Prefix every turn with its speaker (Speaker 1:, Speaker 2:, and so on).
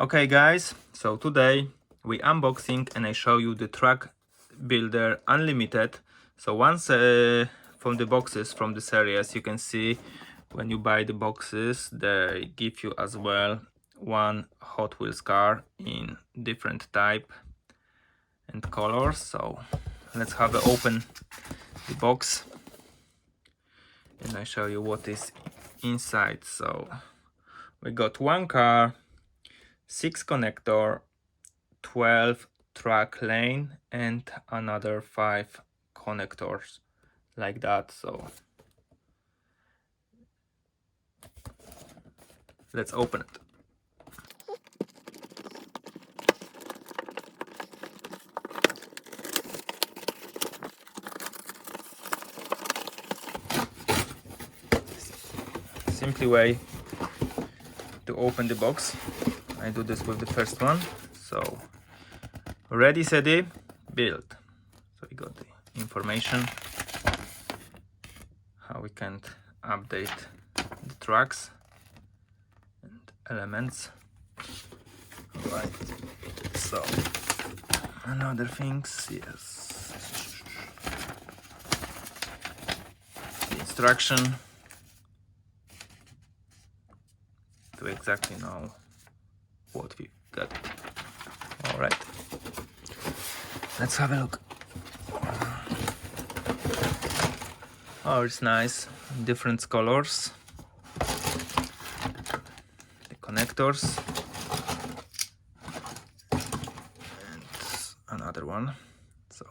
Speaker 1: Okay guys, so today we unboxing and I show you the Truck Builder Unlimited. So once from the boxes from the series, you can see when you buy the boxes they give you as well one Hot Wheels car in different type and colors. So let's have a open the box and I show you what is inside. So we got one car, 6 connector, 12 track lane and another 5 connectors like that. So let's open it. Simply way to open the box. I do this with the first one. So ready, steady, build. So we got the information how we can update the tracks and elements. All right. So another things, yes. The instruction to exactly know what we got. All right. Let's have a look. Oh, it's nice. Different colors. The connectors. And another one. So.